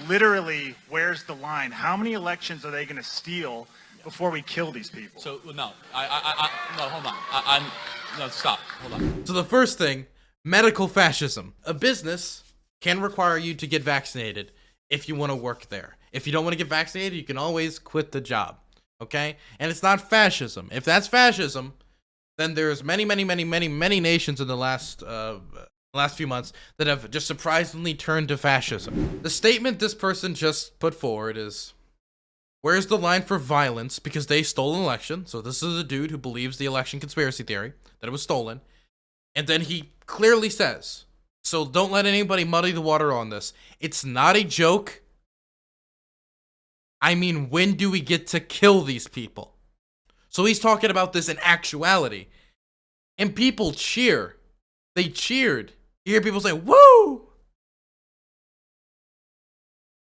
literally, where's the line? How many elections are they going to steal before we kill these people? So, no, no, hold on. No, stop, hold on. So the first thing, medical fascism. A business can require you to get vaccinated if you want to work there. If you don't want to get vaccinated, you can always quit the job, okay? And it's not fascism. If that's fascism, then there's many nations in the last few months that have just surprisingly turned to fascism. The statement this person just put forward is, where's the line for violence because they stole an election? So this is a dude who believes the election conspiracy theory, that it was stolen. And then he clearly says, so don't let anybody muddy the water on this. It's not a joke. I mean, when do we get to kill these people? So he's talking about this in actuality. And people cheer. They cheered. You hear people say, woo!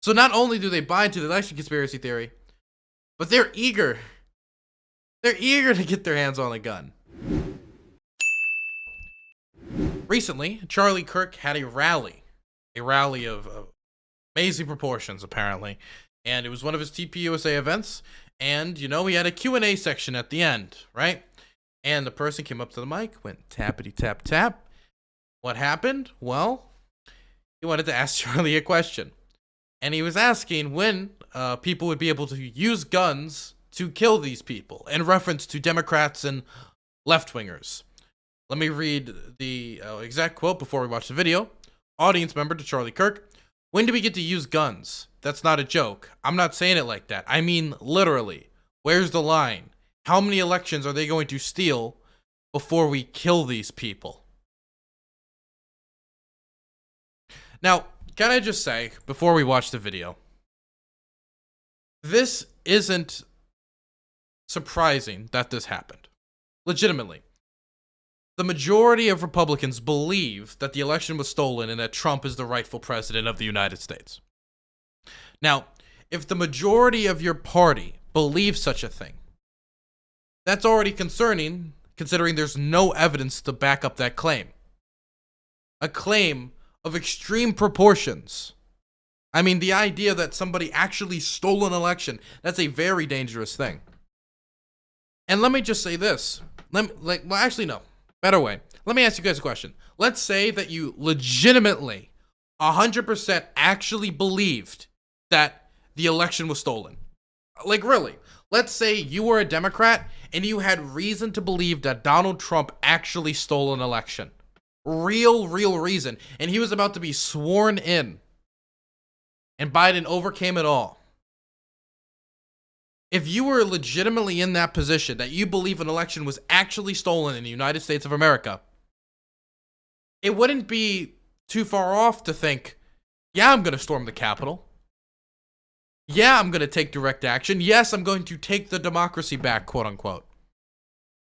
So not only do they buy into the election conspiracy theory, but they're eager. They're eager to get their hands on a gun. Recently, Charlie Kirk had a rally of amazing proportions, apparently. And it was one of his TPUSA events. And, you know, he had a Q&A section at the end, right? And the person came up to the mic, went tappity tap tap. What happened? Well, he wanted to ask Charlie a question. And he was asking when people would be able to use guns to kill these people, in reference to Democrats and left-wingers. Let me read the exact quote before we watch the video. Audience member to Charlie Kirk. When do we get to use guns? That's not a joke. I'm not saying it like that. I mean literally. Where's the line? How many elections are they going to steal before we kill these people? Now, can I just say, before we watch the video, this isn't surprising that this happened. Legitimately. The majority of Republicans believe that the election was stolen and that Trump is the rightful president of the United States. Now, if the majority of your party believes such a thing, that's already concerning, considering there's no evidence to back up that claim. A claim of extreme proportions. I mean, the idea that somebody actually stole an election, that's a very dangerous thing. And let me just say this. Better way. Let me ask you guys a question. Let's say that you legitimately, 100% actually believed that the election was stolen. Like, really. Let's say you were a Democrat and you had reason to believe that Donald Trump actually stole an election. Real reason. And he was about to be sworn in. And Biden overcame it all. If you were legitimately in that position, that you believe an election was actually stolen in the United States of America, it wouldn't be too far off to think, yeah, I'm going to storm the Capitol. Yeah, I'm going to take direct action. Yes, I'm going to take the democracy back, quote unquote.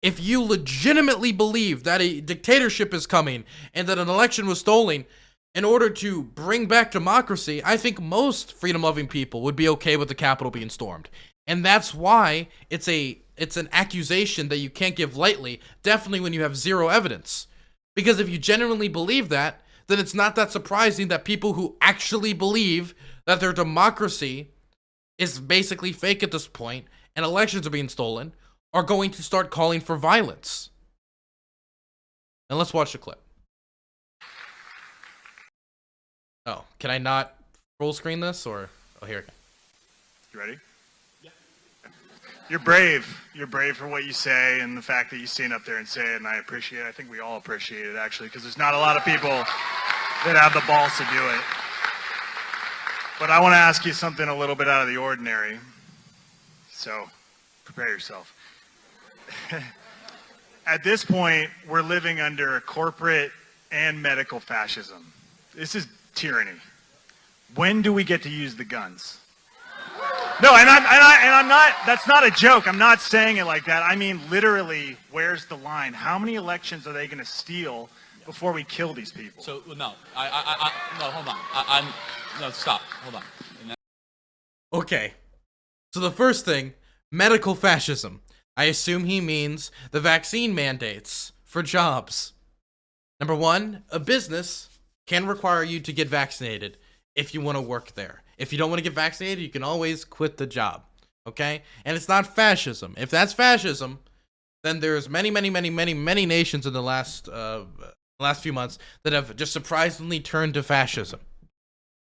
If you legitimately believe that a dictatorship is coming and that an election was stolen in order to bring back democracy, I think most freedom-loving people would be okay with the Capitol being stormed. And that's why it's an accusation that you can't give lightly, definitely when you have zero evidence. Because if you genuinely believe that, then it's not that surprising that people who actually believe that their democracy is basically fake at this point and elections are being stolen are going to start calling for violence. And let's watch the clip. Oh, can I not full screen this or? Oh, here. You ready? You're brave. You're brave for what you say and the fact that you stand up there and say it, and I appreciate it. I think we all appreciate it, actually, because there's not a lot of people that have the balls to do it. But I want to ask you something a little bit out of the ordinary, so prepare yourself. At this point, we're living under corporate and medical fascism. This is tyranny. When do we get to use the guns? No, and I'm not, that's not a joke. I'm not saying it like that. I mean, literally, where's the line? How many elections are they going to steal before we kill these people? So, no, no, hold on. No, stop, hold on. Okay. So the first thing, medical fascism. I assume he means the vaccine mandates for jobs. Number one, a business can require you to get vaccinated if you want to work there. If you don't want to get vaccinated, you can always quit the job. Okay? And it's not fascism. If that's fascism, then there's many nations in the last few months that have just surprisingly turned to fascism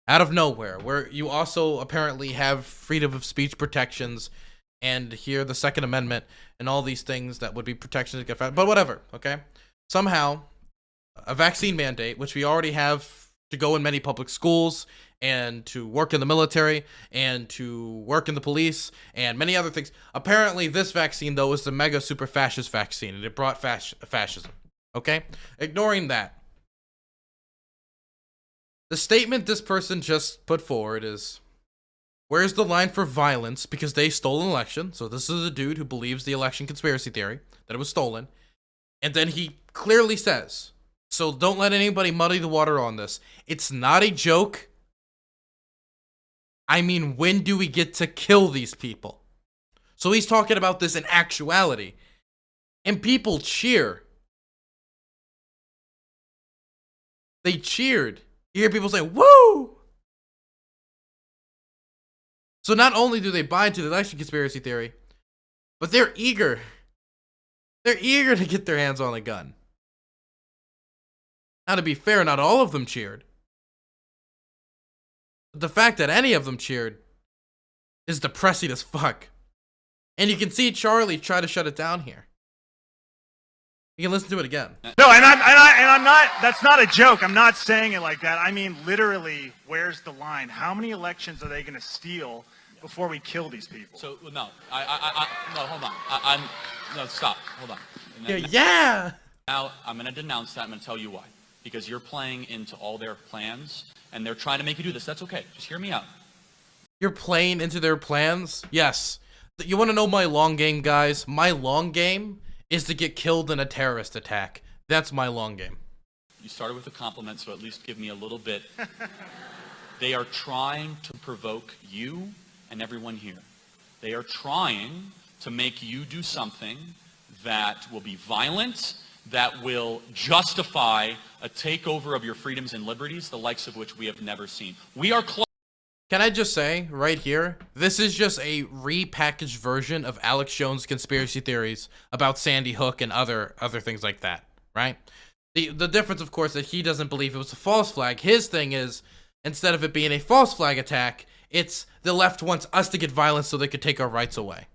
out of nowhere, where you also apparently have freedom of speech protections and here the Second Amendment and all these things that would be protections against, but whatever. Okay, somehow a vaccine mandate, which we already have to go in many public schools and to work in the military and to work in the police and many other things. Apparently this vaccine, though, is the mega super fascist vaccine, and it brought fascism. Okay? Ignoring that, the statement this person just put forward is, where's the line for violence because they stole an election? So this is a dude who believes the election conspiracy theory, that it was stolen. And then he clearly says, so don't let anybody muddy the water on this, it's not a joke. I mean, when do we get to kill these people? So he's talking about this in actuality. And people cheer. They cheered. You hear people say, woo! So not only do they buy into the election conspiracy theory, but they're eager. They're eager to get their hands on a gun. Now, to be fair, not all of them cheered. But the fact that any of them cheered is depressing as fuck. And you can see Charlie try to shut it down here. You can listen to it again. No, and I'm not. That's not a joke. I'm not saying it like that. I mean, literally, where's the line? How many elections are they going to steal before we kill these people? So no, no, hold on. No, stop. Hold on. Yeah. Now I'm going to denounce that. I'm going to tell you why. Because you're playing into all their plans, and they're trying to make you do this. That's okay. Just hear me out. You're playing into their plans? Yes. You want to know my long game, guys? My long game is to get killed in a terrorist attack. That's my long game. You started with a compliment, so at least give me a little bit. They are trying to provoke you and everyone here. They are trying to make you do something that will be violent, that will justify a takeover of your freedoms and liberties, the likes of which we have never seen. We are close. Can I just say, right here, this is just a repackaged version of Alex Jones' conspiracy theories about Sandy Hook and other things like that, right? The difference, of course, that he doesn't believe it was a false flag. His thing is, instead of it being a false flag attack, it's the left wants us to get violent so they could take our rights away.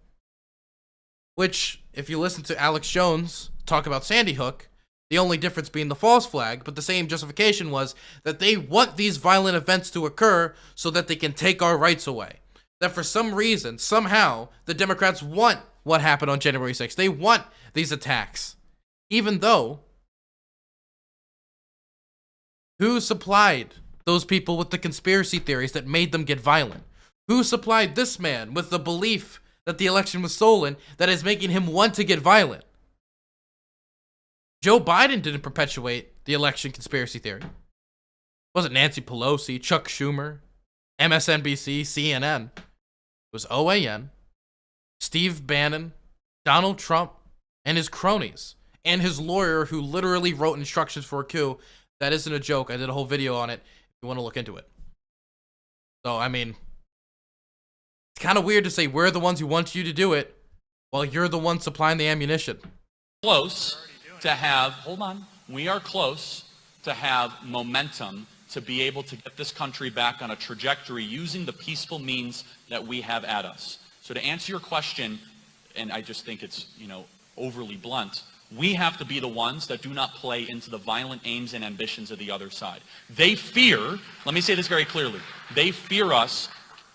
Which, if you listen to Alex Jones talk about Sandy Hook, the only difference being the false flag, but the same justification was that they want these violent events to occur so that they can take our rights away. That for some reason, somehow, the Democrats want what happened on January 6th. They want these attacks. Even though, who supplied those people with the conspiracy theories that made them get violent? Who supplied this man with the belief that the election was stolen that is making him want to get violent? Joe Biden didn't perpetuate the election conspiracy theory. It wasn't Nancy Pelosi, Chuck Schumer, MSNBC, CNN. It was OAN, Steve Bannon, Donald Trump, and his cronies, and his lawyer who literally wrote instructions for a coup. That isn't a joke. I did a whole video on it if you want to look into it. So, I mean, it's kind of weird to say we're the ones who want you to do it while you're the one supplying the ammunition. Close to have, hold on, we are close to have momentum to be able to get this country back on a trajectory using the peaceful means that we have at us. So to answer your question, and I just think it's, overly blunt, we have to be the ones that do not play into the violent aims and ambitions of the other side. They fear, let me say this very clearly, they fear us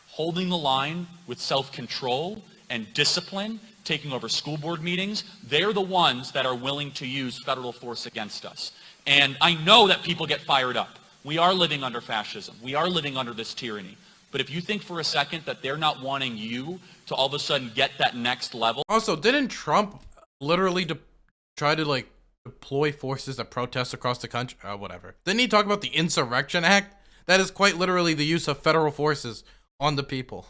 holding the line with self-control and discipline, taking over school board meetings. They're the ones that are willing to use federal force against us. And I know that people get fired up. We are living under fascism. We are living under this tyranny. But if you think for a second that they're not wanting you to all of a sudden get that next level. Also, didn't Trump literally try to deploy forces that protest across the country? Whatever. Didn't he talk about the Insurrection Act? That is quite literally the use of federal forces on the people.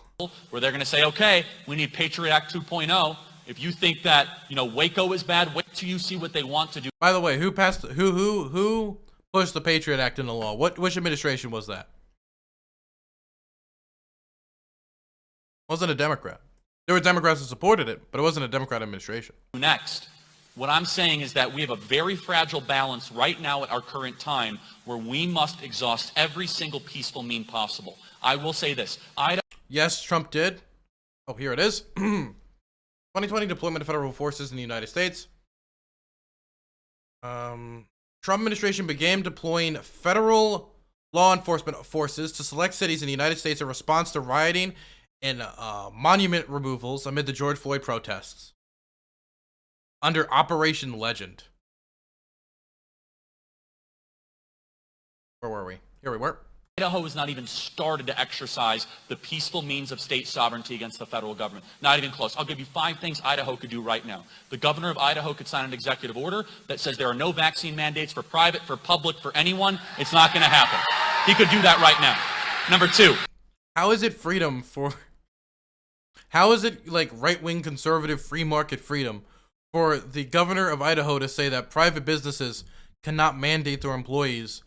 Where they're going to say, okay, we need Patriot Act 2.0. If you think that, Waco is bad, wait till you see what they want to do. By the way, who pushed the Patriot Act into law? Which administration was that? Wasn't a Democrat. There were Democrats who supported it, but it wasn't a Democrat administration. Next, what I'm saying is that we have a very fragile balance right now at our current time where we must exhaust every single peaceful mean possible. I will say this. Yes, Trump did. Oh, here it is. 2020 deployment of federal forces in the United States. Trump administration began deploying federal law enforcement forces to select cities in the United States in response to rioting and monument removals amid the George Floyd protests under Operation Legend. Where were we? Here we were. Idaho has not even started to exercise the peaceful means of state sovereignty against the federal government. Not even close. I'll give you 5 things Idaho could do right now. The governor of Idaho could sign an executive order that says there are no vaccine mandates for private, for public, for anyone. It's not going to happen. He could do that right now. Number 2. How is it freedom for... How is it like right-wing conservative free market freedom for the governor of Idaho to say that private businesses cannot mandate their employees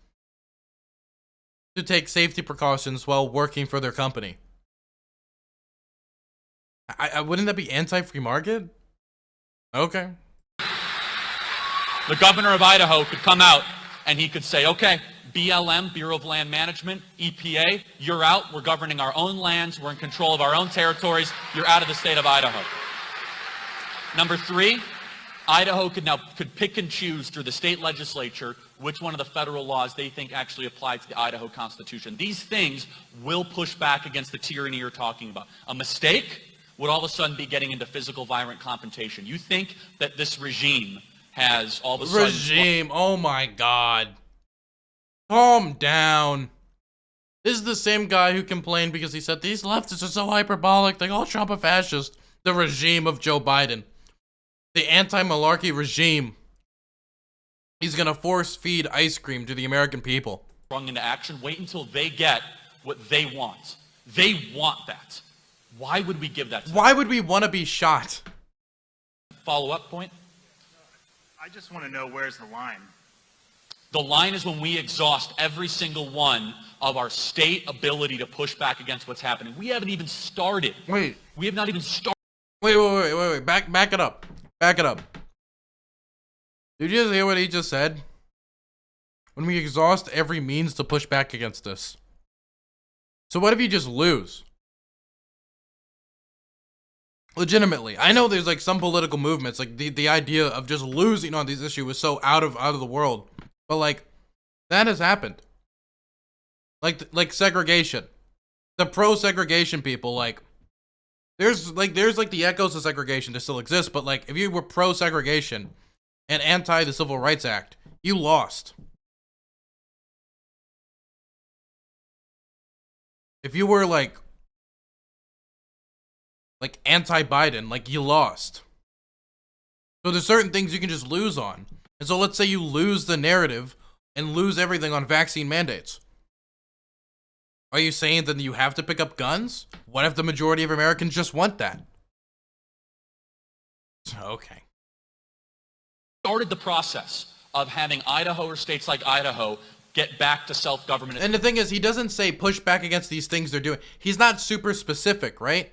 to take safety precautions while working for their company? I wouldn't that be anti-free market? Okay. The governor of Idaho could come out and he could say, okay, BLM, Bureau of Land Management, EPA, you're out. We're governing our own lands. We're in control of our own territories. You're out of the state of Idaho. Number 3, Idaho could pick and choose through the state legislature which one of the federal laws they think actually apply to the Idaho Constitution. These things will push back against the tyranny you're talking about. A mistake would all of a sudden be getting into physical violent confrontation. You think that this regime has all of a sudden... Regime, oh my God. Calm down. This is the same guy who complained because he said these leftists are so hyperbolic, they call Trump a fascist. The regime of Joe Biden. The anti-malarkey regime. He's gonna force feed ice cream to the American people. Sprung into action. Wait until they get what they want. They want that. Why would we give that to them? Why would we want to be shot? Follow-up point? I just want to know, where's the line? The line is when we exhaust every single one of our state ability to push back against what's happening. We haven't even started. Wait. We have not even started. Wait. Back it up. Back it up. Did you just hear what he just said? When we exhaust every means to push back against this. So what if you just lose? Legitimately. I know there's like some political movements, like the idea of just losing on these issues is so out of the world. But like, that has happened. Like segregation. The pro-segregation people, like, there's the echoes of segregation that still exist, but like, if you were pro-segregation and anti the Civil Rights Act, you lost. If you were like anti-Biden, like, you lost. So there's certain things you can just lose on. And so let's say you lose the narrative and lose everything on vaccine mandates. Are you saying that you have to pick up guns? What if the majority of Americans just want that? Okay. Started the process of having Idaho or states like Idaho get back to self-government. And the thing is, he doesn't say push back against these things they're doing. He's not super specific, right?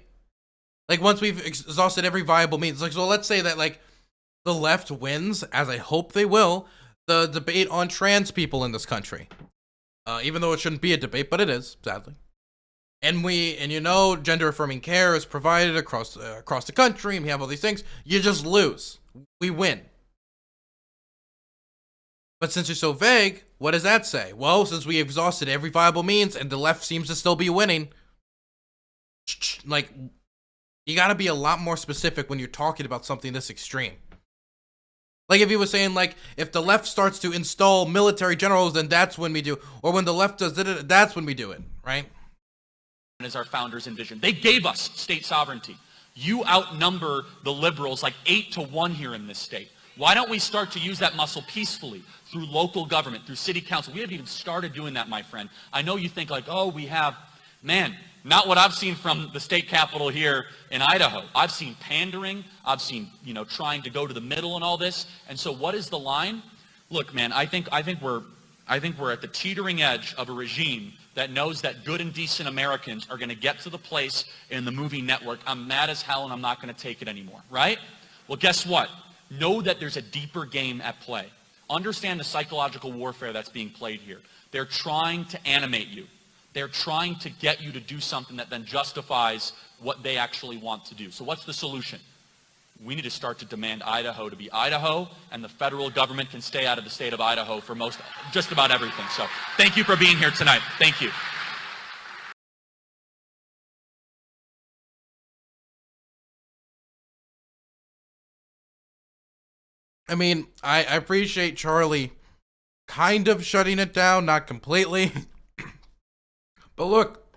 Like, once we've exhausted every viable means, like, so let's say that, like, the left wins, as I hope they will, the debate on trans people in this country. Even though it shouldn't be a debate, but it is, sadly. And you know, gender-affirming care is provided across the country, and we have all these things. You just lose. We win. But since you're so vague, what does that say? Well, since we exhausted every viable means, and the left seems to still be winning, like, you gotta be a lot more specific when you're talking about something this extreme. Like, if he was saying, like, if the left starts to install military generals, then that's when we do. Or when the left does it, that's when we do it, right? As our founders envisioned. They gave us state sovereignty. You outnumber the liberals like 8-1 here in this state. Why don't we start to use that muscle peacefully through local government, through city council? We haven't even started doing that, my friend. I know you think like, oh, we have, man, not what I've seen from the state capitol here in Idaho. I've seen pandering. I've seen, trying to go to the middle and all this. And so what is the line? Look, man, I think we're at the teetering edge of a regime that knows that good and decent Americans are going to get to the place in the movie network, I'm mad as hell and I'm not going to take it anymore, right? Well, guess what? Know that there's a deeper game at play. Understand the psychological warfare that's being played here. They're trying to animate you. They're trying to get you to do something that then justifies what they actually want to do. So what's the solution? We need to start to demand Idaho to be Idaho, and the federal government can stay out of the state of Idaho for just about everything. So thank you for being here tonight. Thank you. I mean, I appreciate Charlie kind of shutting it down, not completely. But look,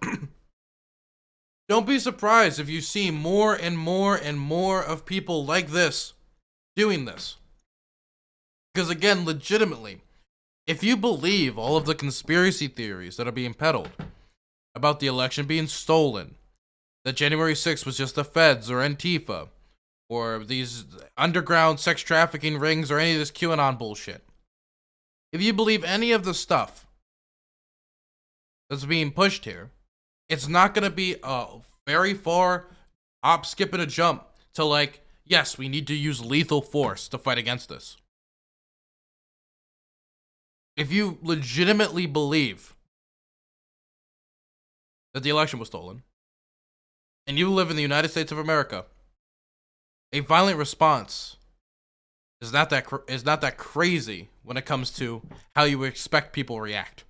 don't be surprised if you see more and more and more of people like this doing this. Because again, legitimately, if you believe all of the conspiracy theories that are being peddled about the election being stolen, that January 6th was just the feds or Antifa, or these underground sex trafficking rings, or any of this QAnon bullshit. If you believe any of the stuff that's being pushed here, it's not going to be a very far hop, skip, and a jump to like, yes, we need to use lethal force to fight against this. If you legitimately believe that the election was stolen, and you live in the United States of America, a violent response is not that crazy when it comes to how you expect people to react.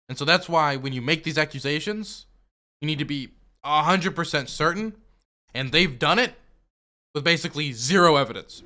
And so that's why when you make these accusations, you need to be 100% certain, and they've done it with basically zero evidence.